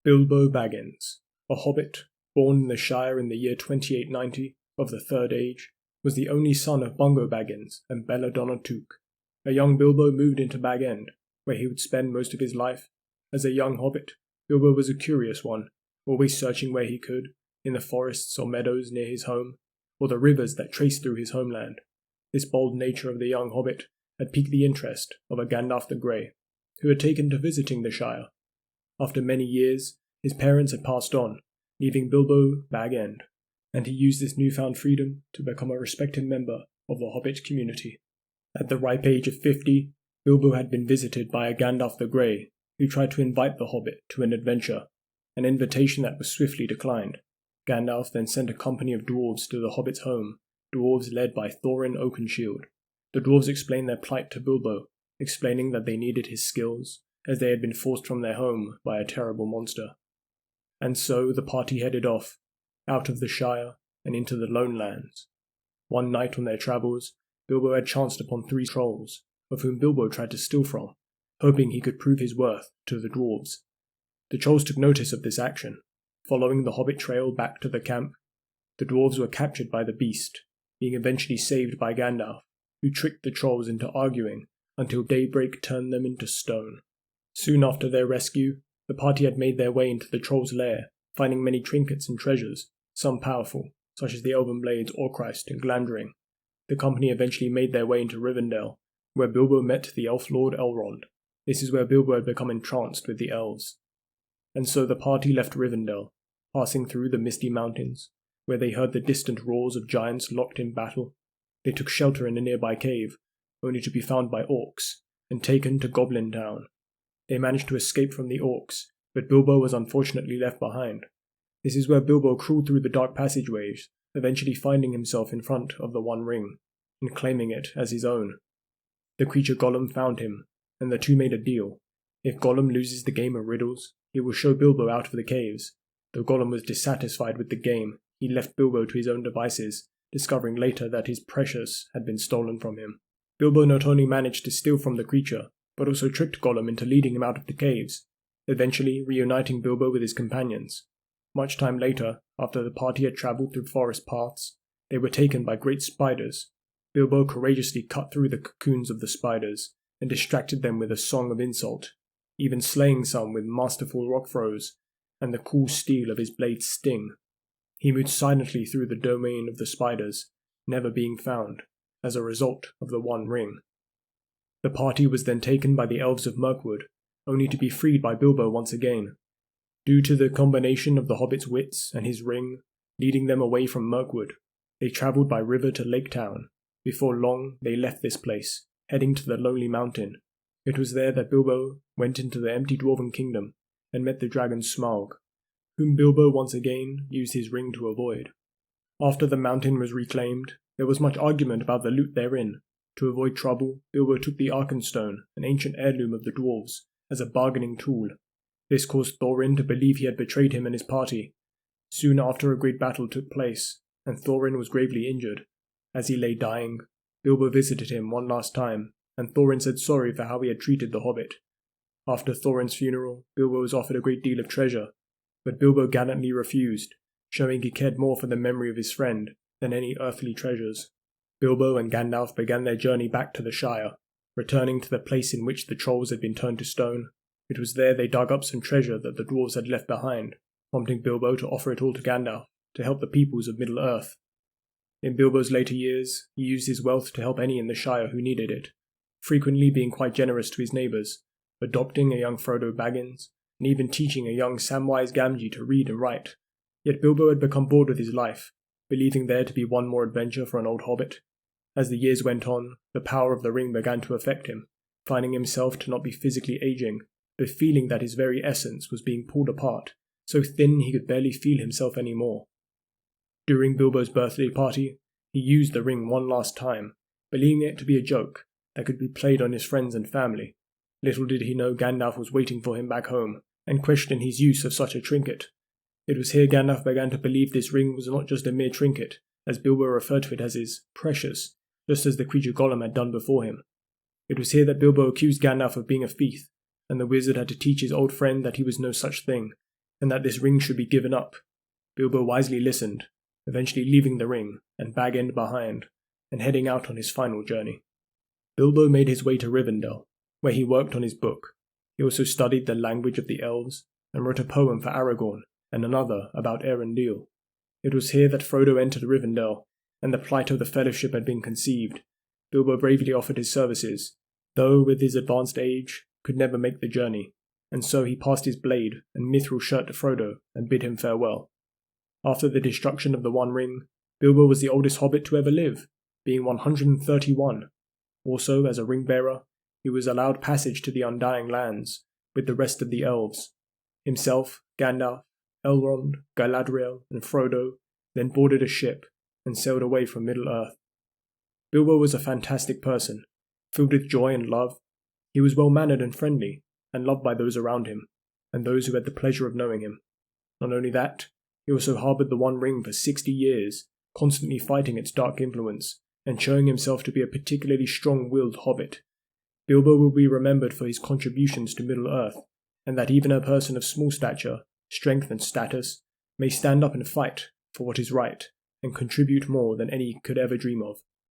Bilbo Baggins, a hobbit, born in the Shire in the year 2890 of the Third Age, was the only son of Bungo Baggins and Belladonna Took. A young Bilbo moved into Bag End, where he would spend most of his life. As a young hobbit, Bilbo was a curious one, always searching where he could, in the forests or meadows near his home, or the rivers that traced through his homeland. This bold nature of the young hobbit had piqued the interest of a Gandalf the Grey, who had taken to visiting the Shire. After many years, his parents had passed on, leaving Bilbo Bag End, and he used this newfound freedom to become a respected member of the hobbit community. At the ripe age of 50, Bilbo had been visited by a Gandalf the Grey, who tried to invite the hobbit to an adventure, an invitation that was swiftly declined. Gandalf then sent a company of dwarves to the hobbit's home, dwarves led by Thorin Oakenshield. The dwarves explained their plight to Bilbo, explaining that they needed his skills, as they had been forced from their home by a terrible monster. And so the party headed off, out of the Shire and into the Lone Lands. One night on their travels, Bilbo had chanced upon 3 trolls, of whom Bilbo tried to steal from, hoping he could prove his worth to the dwarves. The trolls took notice of this action. Following the hobbit trail back to the camp, the dwarves were captured by the beast, being eventually saved by Gandalf, who tricked the trolls into arguing until daybreak turned them into stone. Soon after their rescue, the party had made their way into the troll's lair, finding many trinkets and treasures, some powerful, such as the elven blades Orcrist and Glamdring. The company eventually made their way into Rivendell, where Bilbo met the elf lord Elrond. This is where Bilbo had become entranced with the elves. And so the party left Rivendell, passing through the misty mountains, where they heard the distant roars of giants locked in battle. They took shelter in a nearby cave, only to be found by orcs, and taken to Goblin Town. They managed to escape from the orcs, but Bilbo was unfortunately left behind. This is where Bilbo crawled through the dark passageways, eventually finding himself in front of the One Ring, and claiming it as his own. The creature Gollum found him, and the two made a deal. If Gollum loses the game of riddles, he will show Bilbo out of the caves. Though Gollum was dissatisfied with the game, he left Bilbo to his own devices, discovering later that his precious had been stolen from him. Bilbo not only managed to steal from the creature, but also tricked Gollum into leading him out of the caves, eventually reuniting Bilbo with his companions. Much time later, after the party had travelled through forest paths, they were taken by great spiders. Bilbo courageously cut through the cocoons of the spiders, and distracted them with a song of insult, even slaying some with masterful rock throws, and the cool steel of his blade's sting. He moved silently through the domain of the spiders, never being found, as a result of the One Ring. The party was then taken by the elves of Mirkwood, only to be freed by Bilbo once again. Due to the combination of the hobbit's wits and his ring, leading them away from Mirkwood, they travelled by river to Lake Town. Before long, they left this place, heading to the Lonely Mountain. It was there that Bilbo went into the empty dwarven kingdom and met the dragon Smaug, whom Bilbo once again used his ring to avoid. After the mountain was reclaimed, there was much argument about the loot therein. To avoid trouble, Bilbo took the Arkenstone, an ancient heirloom of the dwarves, as a bargaining tool. This caused Thorin to believe he had betrayed him and his party. Soon after, a great battle took place, and Thorin was gravely injured. As he lay dying, Bilbo visited him one last time, and Thorin said sorry for how he had treated the hobbit. After Thorin's funeral, Bilbo was offered a great deal of treasure, but Bilbo gallantly refused, showing he cared more for the memory of his friend than any earthly treasures. Bilbo and Gandalf began their journey back to the Shire, returning to the place in which the trolls had been turned to stone. It was there they dug up some treasure that the dwarves had left behind, prompting Bilbo to offer it all to Gandalf to help the peoples of Middle-earth. In Bilbo's later years, he used his wealth to help any in the Shire who needed it, frequently being quite generous to his neighbours, adopting a young Frodo Baggins, and even teaching a young Samwise Gamgee to read and write. Yet Bilbo had become bored with his life, believing there to be one more adventure for an old hobbit. As the years went on, the power of the ring began to affect him, finding himself to not be physically aging, but feeling that his very essence was being pulled apart, so thin he could barely feel himself any more. During Bilbo's birthday party, he used the ring one last time, believing it to be a joke that could be played on his friends and family. Little did he know Gandalf was waiting for him back home, and questioned his use of such a trinket. It was here Gandalf began to believe this ring was not just a mere trinket, as Bilbo referred to it as his precious, just as the creature Gollum had done before him. It was here that Bilbo accused Gandalf of being a thief, and the wizard had to teach his old friend that he was no such thing, and that this ring should be given up. Bilbo wisely listened, eventually leaving the ring and Bag End behind, and heading out on his final journey. Bilbo made his way to Rivendell, where he worked on his book. He also studied the language of the elves, and wrote a poem for Aragorn, and another about Erendil. It was here that Frodo entered Rivendell, and the plight of the Fellowship had been conceived. Bilbo bravely offered his services, though with his advanced age, could never make the journey, and so he passed his blade and mithril shirt to Frodo and bid him farewell. After the destruction of the One Ring, Bilbo was the oldest hobbit to ever live, being 131. Also, as a ring-bearer, he was allowed passage to the Undying Lands with the rest of the elves. Himself, Gandalf, Elrond, Galadriel, and Frodo then boarded a ship and sailed away from Middle-earth. Bilbo was a fantastic person, filled with joy and love. He was well-mannered and friendly, and loved by those around him, and those who had the pleasure of knowing him. Not only that, he also harboured the One Ring for 60 years, constantly fighting its dark influence, and showing himself to be a particularly strong-willed hobbit. Bilbo will be remembered for his contributions to Middle-earth, and that even a person of small stature, strength and status, may stand up and fight for what is right, and contribute more than any could ever dream of.